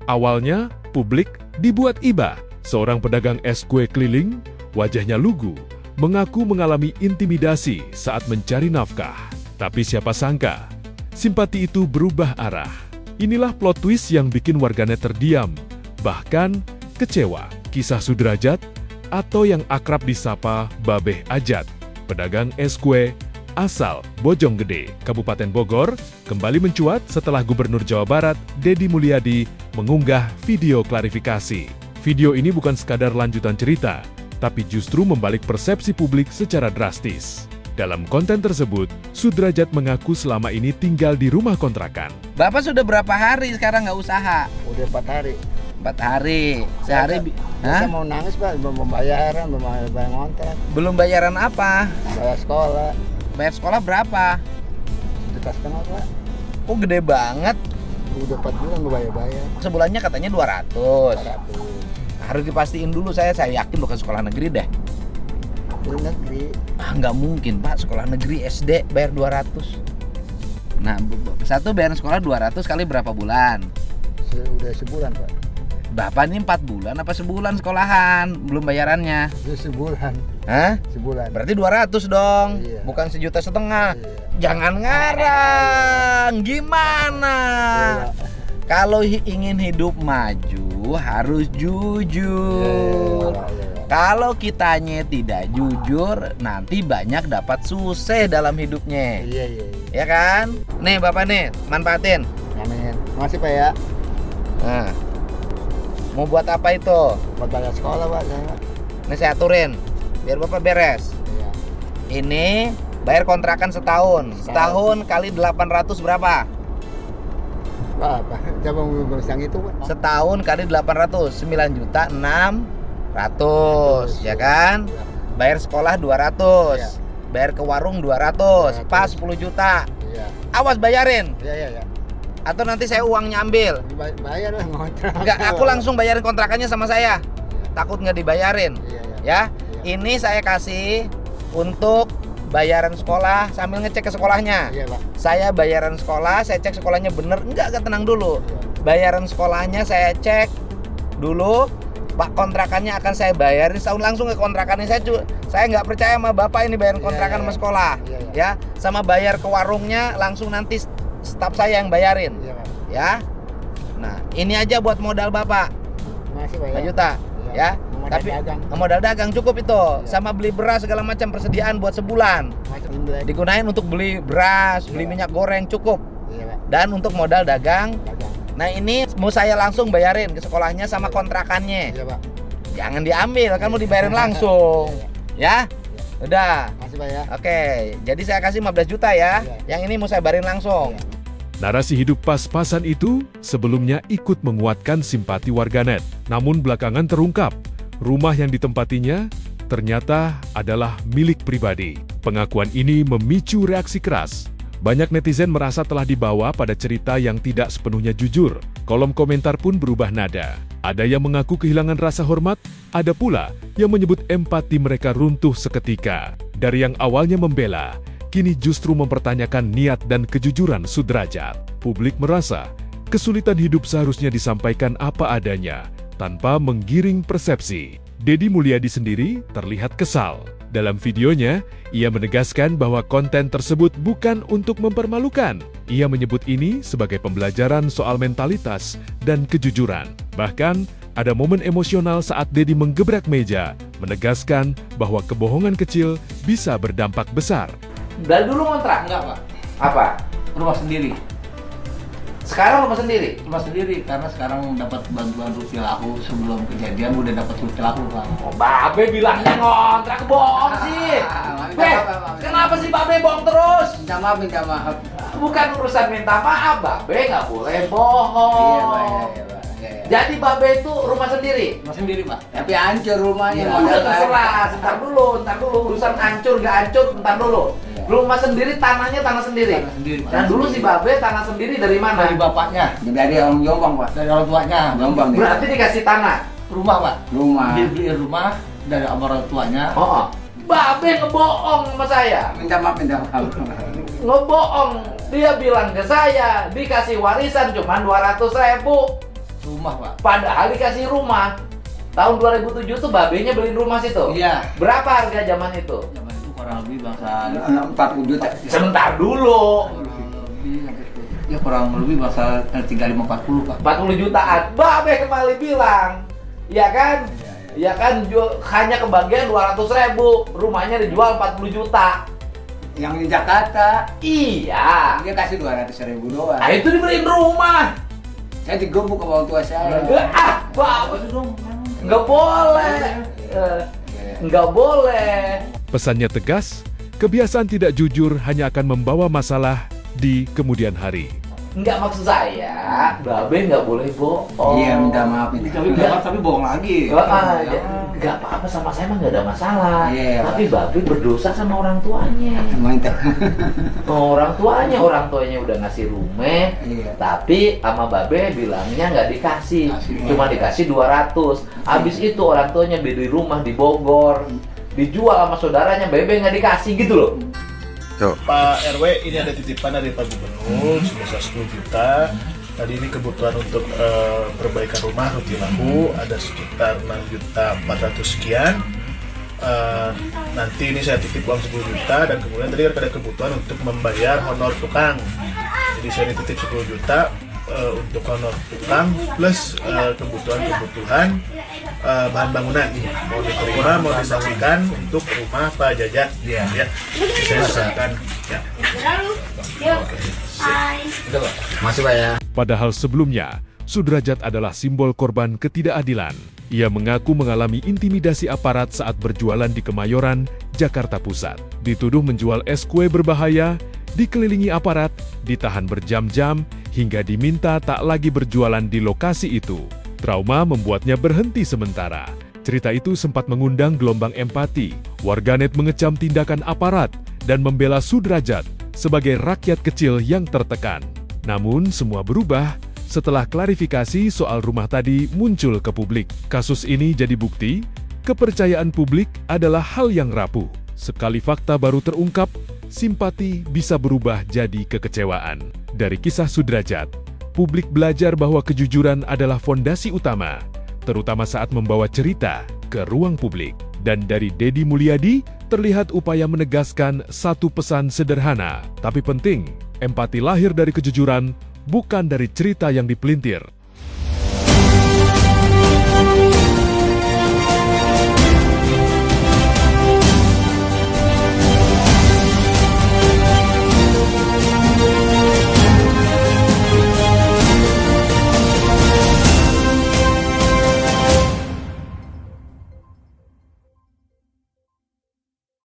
Awalnya, publik dibuat iba. Seorang pedagang es kue keliling, wajahnya lugu, mengaku mengalami intimidasi saat mencari nafkah. Tapi siapa sangka, simpati itu berubah arah. Inilah plot twist yang bikin warganet terdiam, bahkan kecewa. Kisah Sudrajat, atau yang akrab disapa Babeh Ajat, pedagang es kue asal Bojonggede, Kabupaten Bogor, kembali mencuat setelah Gubernur Jawa Barat, Deddy Mulyadi, mengunggah video klarifikasi. Video ini bukan sekadar lanjutan cerita, tapi justru membalik persepsi publik secara drastis. Dalam konten tersebut, Sudrajat mengaku selama ini tinggal di rumah kontrakan. Bapak sudah berapa hari sekarang nggak usaha? Udah 4 hari. 4 hari. Sehari Saya mau nangis Pak, belum pembayaran, belum bayar kontrak. belum bayaran apa? Bayar sekolah. Bayar sekolah berapa? 1,5 juta Pak. Oh, gede banget. Udah 4 bulan gue bayar. Sebulannya katanya 200. 400. Harus dipastiin dulu, saya yakin bukan sekolah negeri deh. Di negeri. Nggak mungkin Pak, sekolah negeri SD bayar 200. Nah, satu bayar sekolah 200 kali berapa bulan? Udah sebulan Pak. Bapak ini 4 bulan apa sebulan sekolahan belum bayarannya? Udah sebulan. Hah? Sebulan. Berarti 200 dong, Iya. bukan 1,5 juta. Iya. Jangan ngarang, gimana? Iya. Kalau ingin hidup maju harus jujur. Iya. Kalau kitanya tidak jujur, nanti banyak dapat susah dalam hidupnya. Iya. Ya kan? Nih Bapak nih, manfaatin. Amin. Makasih Pak ya. Nah, mau buat apa itu? Buat bayar sekolah Pak. Nih saya aturin, biar Bapak beres. Iya. Ini bayar kontrakan setahun. Setahun kali 800 berapa? Pak, coba ngurus yang itu Pak. Setahun kali 800, 9.600.000, ya kan? Bayar sekolah 200, Iya. bayar ke warung 200, pas 10 juta. Iya. Awas bayarin, Iya. atau nanti saya uangnya ambil. Bayar lah ngontrak. Enggak, aku langsung bayarin kontrakannya sama saya. Takut nggak dibayarin, Iya. ya? Ini saya kasih untuk bayaran sekolah sambil ngecek ke sekolahnya. Iya Pak. Saya bayaran sekolah, saya cek sekolahnya bener, enggak tenang dulu. Bayaran sekolahnya saya cek dulu, Pak, kontrakannya akan saya bayarin setahun langsung ke kontrakannya. Saya nggak percaya sama Bapak ini bayaran kontrakan sama sekolah. Iya. Ya, sama bayar ke warungnya langsung nanti staf saya yang bayarin. Iya Pak. Ya. Nah, ini aja buat modal Bapak, Makasih Pak 5 ya. juta. Ya. Modal Tapi dagang. modal dagang cukup itu, sama beli beras segala macam persediaan buat sebulan. Macam Imlek. Digunain untuk beli beras, beli minyak goreng cukup. Iya Pak. Dan untuk modal dagang. Dagang. Nah, ini mau saya langsung bayarin ke sekolahnya sama kontrakannya. Iya Pak. Jangan diambil, kan mau dibayarin langsung. Ya? Udah. Makasih Pak ya. Oke, jadi saya kasih 15 juta ya. Iya. Yang ini mau saya bayarin langsung. Narasi hidup pas-pasan itu sebelumnya ikut menguatkan simpati warganet. Namun belakangan terungkap, rumah yang ditempatinya ternyata adalah milik pribadi. Pengakuan ini memicu reaksi keras. Banyak netizen merasa telah dibawa pada cerita yang tidak sepenuhnya jujur. Kolom komentar pun berubah nada. Ada yang mengaku kehilangan rasa hormat, ada pula yang menyebut empati mereka runtuh seketika. Dari yang awalnya membela, kini justru mempertanyakan niat dan kejujuran Sudrajat. Publik merasa kesulitan hidup seharusnya disampaikan apa adanya, tanpa menggiring persepsi. Deddy Mulyadi sendiri terlihat kesal. Dalam videonya, ia menegaskan bahwa konten tersebut bukan untuk mempermalukan. Ia menyebut ini sebagai pembelajaran soal mentalitas dan kejujuran. Bahkan, ada momen emosional saat Deddy menggebrak meja, menegaskan bahwa kebohongan kecil bisa berdampak besar. Dari dulu ngontrak? Enggak, Pak. Apa? Rumah sendiri. Sekarang rumah sendiri? Rumah sendiri karena sekarang dapat bantuan Rupilahu. Sebelum kejadian udah dapat Rupilahu Bang. Oh, Babe bilangnya ngontrak, bohong sih. Kenapa sih Babe bohong terus? Minta maaf. Bukan urusan minta maaf, Babe nggak boleh bohong. Iya, Pak. Jadi Babe itu rumah sendiri? Rumah sendiri Pak. Tapi hancur rumahnya. Iya. Udah terserah, ntar dulu. Urusan hancur nggak hancur, ntar dulu. Rumah sendiri, tanahnya tanah sendiri. Tanah sendiri, Pak. Dan dulu si Babe tanah sendiri dari mana? Dari bapaknya, Dari orang Jombang Pak. dari orang tuanya. Jombang dia. Berarti dikasih tanah. Rumah Pak. Rumah. Dia beli rumah dari orang tuanya. Oh. Babe ngebohong sama saya. Minta maaf. Ngebohong. Dia bilang ke saya dikasih warisan cuma 200.000. Rumah, Pak. Padahal dikasih rumah. Tahun 2007 tuh babenya beliin rumah situ. Iya. Berapa harga zaman itu? Zaman itu kurang lebih bangsa 40 juta. Sebentar dulu. kurang lebih bangsa 35-40, Pak. 40 jutaan. Babe kembali bilang, ya kan? Ya kan hanya kebagian 200.000, rumahnya dijual 40 juta. Yang di Jakarta, Iya. dia kasih 200.000 doang. Nah, itu dibeliin rumah. Saya digembuk sama orang tua saya. Babe, nggak boleh. Nggak boleh. Pesannya tegas, kebiasaan tidak jujur hanya akan membawa masalah di kemudian hari. Nggak, maksud saya, Babe nggak boleh bohong. Iya, minta maaf ini. Tapi bohong lagi. Nggak apa-apa, sama saya mah nggak ada masalah. Iya, Tapi Babe berdosa sama orang tuanya. Mantap. Orang tuanya udah ngasih rumah, Iya. tapi sama Babe bilangnya nggak dikasih, cuma dikasih 200. Habis itu orang tuanya beli rumah di Bogor, dijual sama saudaranya, Babe nggak dikasih gitu loh. Pak RW, ini ada titipan dari Pak Gubernur sebesar 10 juta. Tadi ini kebutuhan untuk perbaikan rumah Rutilahu ada sekitar 6.400.000 sekian. Nanti ini saya titip uang 10 juta dan kemudian tadi ada kebutuhan untuk membayar honor tukang. Jadi saya titip 10 juta untuk honor tukang plus kebutuhan bahan bangunan. Mau diterima, mau disaksikan untuk rumah Pak Jajat. Ya. Saya serahkan. Ya. Masih Pak ya. Padahal sebelumnya, Sudrajat adalah simbol korban ketidakadilan. Ia mengaku mengalami intimidasi aparat saat berjualan di Kemayoran, Jakarta Pusat. Dituduh menjual es kue berbahaya, dikelilingi aparat, ditahan berjam-jam, hingga diminta tak lagi berjualan di lokasi itu. Trauma membuatnya berhenti sementara. Cerita itu sempat mengundang gelombang empati. Warganet mengecam tindakan aparat dan membela Sudrajat sebagai rakyat kecil yang tertekan. Namun semua berubah setelah klarifikasi soal rumah tadi muncul ke publik. Kasus ini jadi bukti, kepercayaan publik adalah hal yang rapuh. Sekali fakta baru terungkap, simpati bisa berubah jadi kekecewaan. Dari kisah Sudrajat, publik belajar bahwa kejujuran adalah fondasi utama, terutama saat membawa cerita ke ruang publik. Dan dari Deddy Mulyadi, terlihat upaya menegaskan satu pesan sederhana, tapi penting. Empati lahir dari kejujuran, bukan dari cerita yang dipelintir.